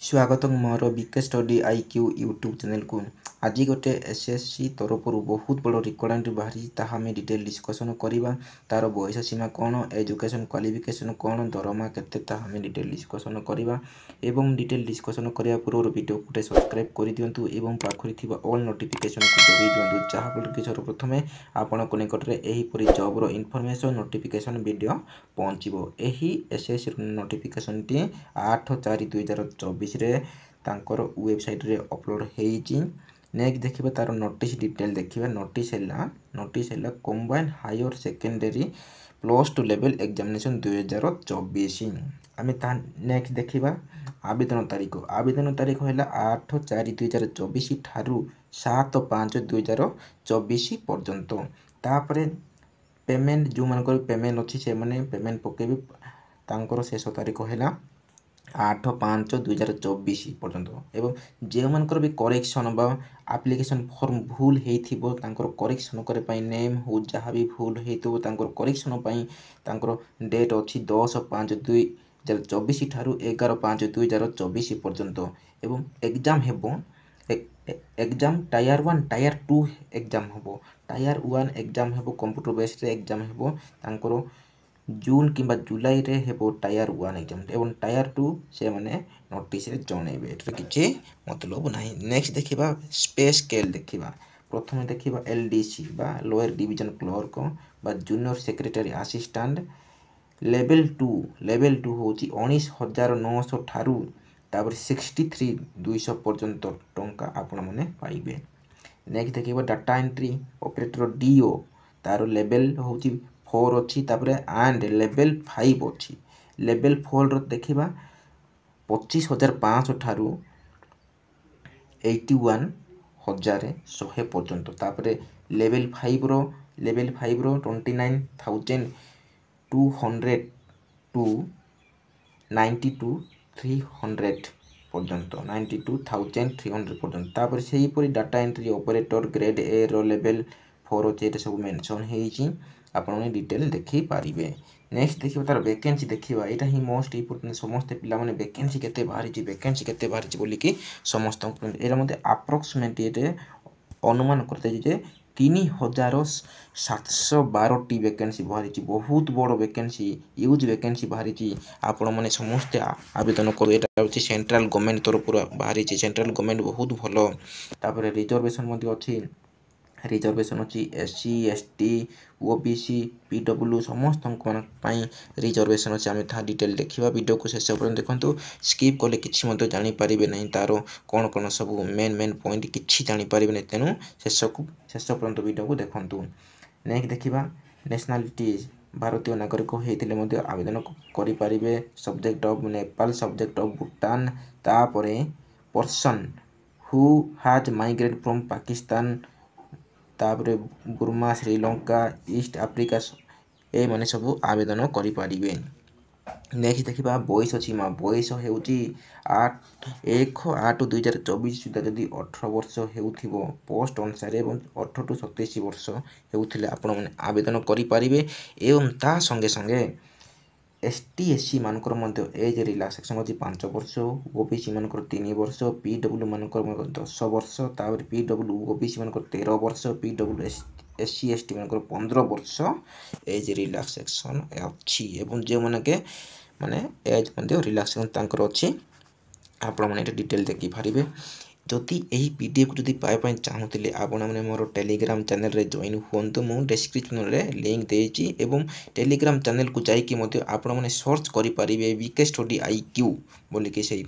स्वागतम मोर बीके स्टडी आईक्यू यूट्यूब चैनल को आज गोटे एसएससी तरफ बहुत बड़ रिक्वायरमेंट बाहरी ताहा आम डिटेल डिस्कसन करवा तार बयस सीमा कौन एजुकेशन क्वालिफिकेशन कौन दरमा केते ताहा आम डिटेल डिस्कसन करवा एवं डिटेल डिस्कसन करने पूर्व वीडियो गोटे सब्सक्राइब कर दिंतु एवं पाखरी थिबा ऑल नोटिफिकेशन को दबाई दिंतु जहाँफल कि सर्वप्रथमे आपण को निकट में यहीपरि जॉबर इनफॉरमेशन नोटिफिकेशन वीडियो पहुँचो। यही एसएससी नोटिफिकेशन टी 8/4/2024 तांकर वेबसाइट रे अपलोड होईची। नेक्स्ट देखिबा तार नोटिस डिटेल देखिबा नोटिस है combined higher secondary +2 level examination 2024 आम ता नेक्स्ट देखिबा आवेदन तारीख है 8/4/2024 ठारू 7/5/2024 पर्यंत। तापर पेमेंट जो मानकर पेमेंट अच्छी से माने पेमेंट पकेबे तांकर शेष तारीख है 8/5/2024 पर्यंत एवं जो मानकर भी करेक्शन बा एप्लिकेशन फॉर्म भूल होइथिबो तांकर करेक्शन करे पई नेम हो जहाँ भी भूल होइथिबो तांकर करेक्शन पई तांकर डेट अछि 10/5/2024 ठारू 11/5/2024 पर्यंत एवं एग्जाम हेबो एग्जाम टायर 1 टायर 2 एग्जाम हेबो टायर 1 एग्जाम हेबो कंप्यूटर बेस्ड एग्जाम हेबो तांकर जून किंबा जुलाई रे हेबो टायर 1 एग्जाम एवं टायर 2 से माने नोटिस रे जणेबे एटर किछि मतलब नाही। नेक्स्ट देखिबा स्पेस स्केल देखिबा प्रथम देखिबा एलडीसी बा लोअर डिवीजन क्लर्क बा जूनियर सेक्रेटरी असिस्टेंट लेवल 2 होची 19,900 ठारू तापर 63,200 पर्यंत टंका आपण माने पाइबे। नेक्स्ट देखिबा डाटा एंट्री ऑपरेटर डीओ तार लेवल होची 4 अच्छी तापर एंड लेवल 5 अच्छी लेवल 4 रो देखिबा 25,500 ठारू 81,100 पर्यंत तापर लेवल 5 रो 29,200 टू 92,300 पर्यंत 92,300 पर्यंत तापर सेही परी data entry operator grade A रो लेवल 4 अच्छे सब मेंशन होईची आपने डिटेल देखी पारिबे। नेक्स्ट देखिबा तार वैकेंसी देखिबा एटा ही मोस्ट इंपोर्टेंट समस्त पिला माने वैकेंसी केते बाहरी बोली कि समस्त एरा मध्ये अप्रोक्सीमेट एटे अनुमान करते जे 3,712 टी वैकेंसी बाहरी बहुत बड़ वैकेंसी यूज वैकेंसी बाहरी आपण माने समस्त आवेदन करू। एटा होची सेंट्रल गवर्नमेंट तरफ बाहरी सेंट्रल गवर्नमेंट बहुत भलो तापर रिजर्वेशन मध्ये अछि रिजर्वेशन अच्छी एससी एसटी ओबीसी पीडब्ल्यू समस्त रिजर्वेशन अच्छे आम था डिटेल देखा वीडियो को शेष पर्यंत देखो स्किप कले कि जानी पारे ना तार कौन कौन सब मेन पॉइंट कि जानीपारे ना तेणु शेष पर्यंत वीडियो को देखूँ। नेक्स्ट देखा नेशनालिटी भारतीय नागरिक होते आवेदन करें subject of Nepal subject of Bhutan तापर person who has migrated from Pakistan तापर बुर्मा श्रीलंका ईस्ट आफ्रिका ए माने सब आवेदन करें। नेक्स्ट देखा बयस सीमा बयस हो 1/8/2024 सुधा जदि 18 वर्ष हो पोस्ट अनुसार 18 टू 27 वर्ष होते आपण मैंने आवेदन करें एवं ता संगे संगे एसटी एससी मानकर एज रिलैक्सेशन अच्छी 5 वर्ष ओबीसी मानकर 3 वर्ष पीडब्ल्यू मानकर 10 वर्ष तापर पीडब्ल्यू ओबीसी मानकर 13 वर्ष पीडब्ल्यू एससी एसटी मानकर 15 वर्ष एज रिलैक्सेशन अच्छी एवं जो माने माने एज रिलैक्सेशन तांकर अच्छी आपण मैंने डिटेल देखी पारे। जदि यही पीडीएफ को पाइबा चाहूले आपण मैंने मोर टेलीग्राम चैनल रे जॉइन हुंतु मु डिस्क्रिप्शन रे लिंक देछि एवं टेलीग्राम चैनल को जाइए आपण मैंने सर्च करें बीके स्टडी आईक्यू बोलिकी से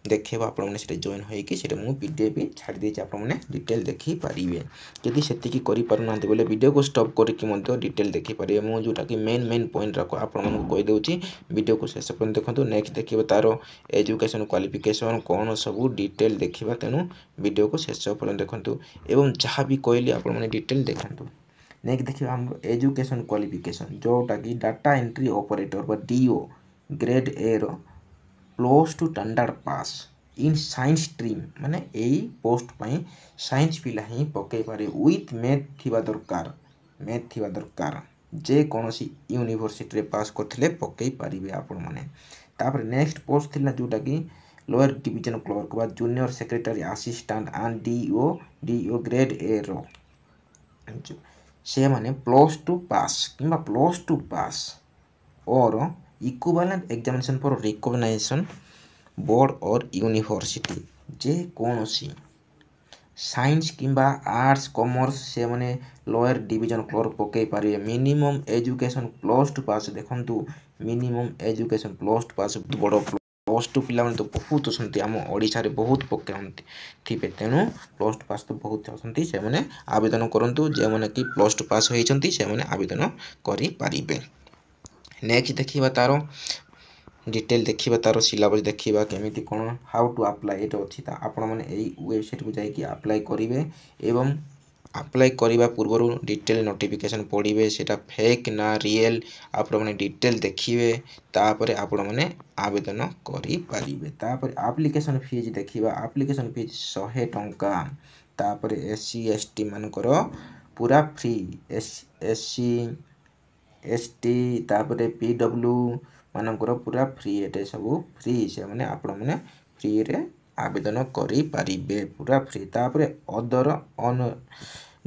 देखा आपण मैंने जॉइन होकर मुझे पीडीएफ छाड़ी देती आपने डिटेल देखिपारे। जदि से करना बोले वीडियो को स्टॉप करके डिटेल देखिपारे मुझे जोटा कि मेन पॉइंट रख आपदेची वीडियो को शेष पर्यंत देखो। नेक्स्ट देखिए तार एजुकेशन क्वालिफिकेशन कौन सब डिटेल देखा तेणु वीडियो को शेष पर्यंत देखो एवं जहाँ भी कहली आपने डिटेल देखो। नेक्स्ट देखिए आम एजुकेशन क्वालिफिकेशन जोटा कि data entry operator DO grade A रो +2 standard pass in science stream माने यही पोस्ट पाई साइंस पिला ही पकई पारे विथ मैथ थिबा दरकार जे कौनसी यूनिवर्सिटी रे पास करथिले पकई पारिबे आपण माने। तापर नेक्स्ट पोस्ट थिला जोटा कि लोअर डिविजन क्लर्क बा junior secretary assistant and DO grade A रो से माने +2 पास किंबा +2 पास और equivalent examination for recognition board और यूनिवर्सिटी जे कौन सी साइंस किंबा आर्ट्स कॉमर्स से माने लोअर डिविजन क्लर्क पकई पारे मिनिमम एजुकेशन +2 पास देखंतु मिनिमम एजुकेशन +2 पास बड़ +2 पिला तो बहुत अच्छा आम ओडिशा रे बहुत पकाते थे तेणु +2 पास तो बहुत अच्छा से मैंने आवेदन करूँ जो मैंने कि +2 पास होती से मैंने आवेदन करें। नेक्स्ट देखा तार डिटेल देखा तार सिलेबस देखा केमी कौन हाउ टू अप्लाई ये अच्छी आपण मैंने वेबसाइट को जाकि अप्लाई करेंगे एवं अप्लाई करने पूर्व डिटेल नोटिफिकेशन पढ़े से फेक ना रियल आपण मैंने डिटेल देखिए तापर आपण मैंने आवेदन करें। एप्लिकेशन फीस देखा एप्लिकेशन फीस 100 टंका तापर SC ST मानकर पूरा फ्री SC ST तापर PW मानकर पूरा फ्री ये सब फ्री से मैंने आपण मैंने फ्री रे आवेदन करें पूरा फ्री तापर अदर अन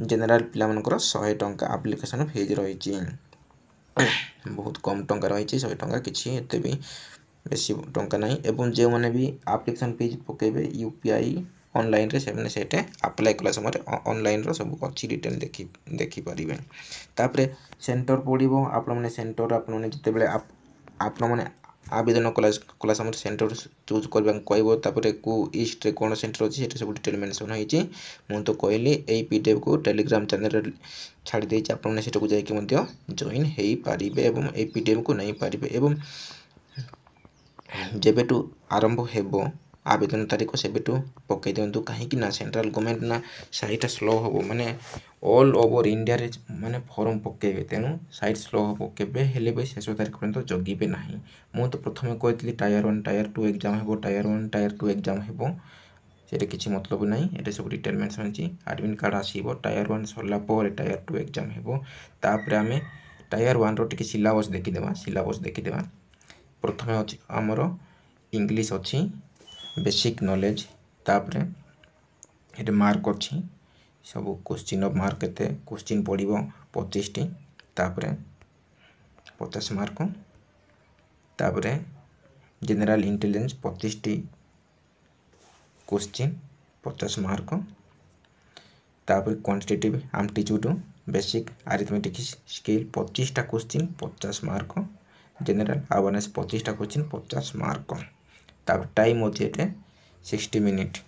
जनरल पिला मानकर 100 टंका एप्लिकेशन फीस रही बहुत कम टंका रही 100 टंका किसी एते भी बेसी टंका नहीं एवं जो मैंने भी एप्लिकेशन फीस पकेबे UPI ऑनलाइन रे से सेटे अप्लाई कला समय ऑनलाइन रो सब अच्छी डिटेल देखि पारिबे तापरे सेंटर पड़िबो आपण माने सेंटर आपण माने जते बेले आपण माने आवेदन कला समय सेंटर चूज करबा कहबो तापरे को ईस्ट रे कोन सेंटर अछि सेटा सब डिटेल मेंशन होईची मु तो कहली ए PDF को टेलीग्राम चैनल रे छाड़ी देछि आपण माने सेटा को जाय कि मध्य जॉइन हेई पारिबे एवं ए PDF को नहीं पारिबे एवं जेबेटू आरंभ हेबो आवेदन तारीख सेबेटू पकई दिंतु कहीं सेंट्रल गवर्नमेंट ना साइट स्लो हम माने ऑल ओवर इंडिया रे माने फॉर्म पकेबे तेणु साइट स्लो हम केबे हेले भी शेष तारीख पर्यंत जगिबे नाही मु तो प्रथमे कहती टायर 1 टायर 2 एग्जाम हेबो टायर 1 टायर 2 एग्जाम हेबो से किसी मतलब नहीं ये सब डिटेल मेंशन अछि एडमिट कार्ड आसीबो टायर 1 सरला पर टायर 2 एग्जाम हेबो तापर आमे टायर 1 रो टिके सिलेबस देखिदेबा प्रथमे अछि हमरो इंग्लिश अछि बेसिक नॉलेज तापर ये मार्क अच्छी सब क्वेश्चन ऑफ मार्क के क्वेश्चन पड़ो 25 टी तापर 50 मार्क तापर जनरल इंटेलिजेंस 25 टी क्वेश्चन 50 मार्क तापर quantitative aptitude basic arithmetic skill 25 टा क्वेश्चन 50 मार्क जनरल अवेयरनेस 25 टा क्वेश्चन 50 मार्क तापर टाइम अच्छे 60 minute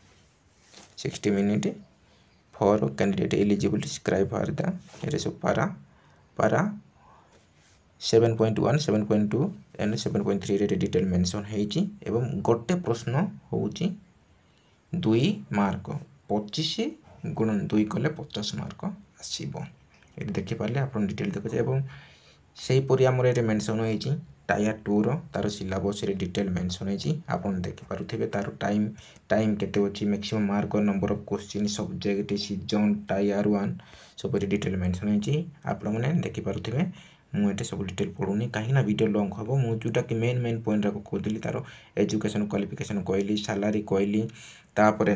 for candidate eligible scribe for the ये सब पारा 7.1 7.2 एंड 7.3 रे डिटेल मेंशन हेची एवं गोटे प्रश्न होची 2 मार्क 25 गुणन 2 कले 50 मार्क आसीबो ये देखि पाले आपण डिटेल देखो एवं सेही परि हमर एटे मेंशन होईची टायर 2 रो तार सिलेबस रे डिटेल मेंशन होईची आपण देखि पारुथिबे तार टाइम केते अछि मैक्सिमम मार्क और number of question subject season tyre 1 सब रे डिटेल मेंशन होईची आपण माने देखि पारुथिबे मु एटे सब डिटेल पढुनी काहे ना वीडियो लॉन्ग हबो मु जोटा कि मेन पॉइंट रा को दिली तार एजुकेशन क्वालिफिकेशन कहली सैलरी कहली तापर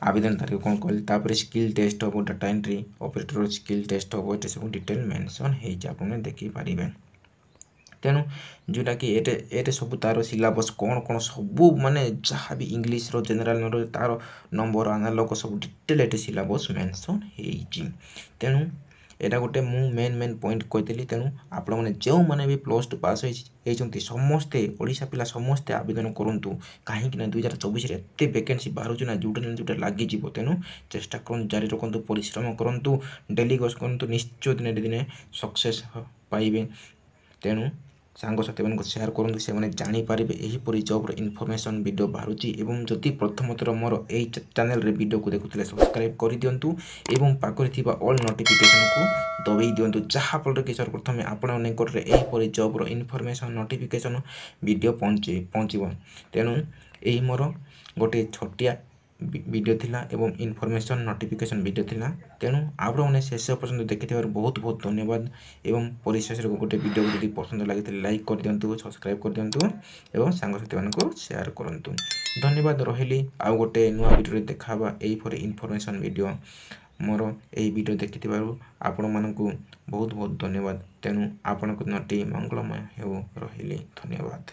आवेदन तारीख कौन कहली तापर स्किल टेस्ट हम data entry operator skill test हम ये सब डिटेल मेंशन होईची आपण देखि पारिबे तेणु जोटा कि ये सब तार सिलेबस कौन कौन सब माने जहाँ भी इंग्लिश रो जनरल नॉलेज तार नंबर एनालॉग सब डिटेल ये सिलेबस मेंशन होईची तेणु एटा गोटे मु मेन पॉइंट कहली तेणु आपण मैंने जो मैंने भी +2 पास होती समस्ते ओडिशा पिला समस्ते आवेदन करूँ कहीं 2024 एत वैकेंसी बाहर ना जोटा लगी तेणु चेष्टा करूँ जारी रखु परिश्रम करूँ डेली गस करूँ निश्चय दिने सक्सेस पाइबे तेणु सांगसाथी मान शेयर करूँ से मैंने जानीपर यहीपरी जब्र इनफर्मेशन वीडियो बाहर जदि प्रथम थर मोर यही चैनल रे वीडियो को देखुले सब्सक्राइब कर दिंतु एवं पाखरे थिबा ऑल नोटिफिकेशन को दबाई दिंतु जहाँफल कि सर प्रथम आपण निकटरे यहीपरी जब्र इनफर्मेशन नोटिफिकेशन वीडियो पहुँचब तेणु यही मोर गोटे छोटिया ভিডিଓ थिला एवं इनफॉरमेशन नोटिफिकेशन वीडियो थिला। तेणु आपने शेष पर्यटन देखि बहुत बहुत धन्यवाद एवं परिशेष गोटे वीडियो यदि पसंद लगी लाइक कर दिंतु, सब्सक्राइब कर दिंतु एवं सांगसाथी मानक शेयर करंतु। धन्यवाद रहिली। आउ गोटे नुआ वीडियो देखाबा एही इनफॉरमेशन वीडियो। मोर यही वीडियो देखि आपण मानकु बहुत बहुत धन्यवाद। तेणु आपनक दिनटी मंगलमय हेउ। रहिली। धन्यवाद।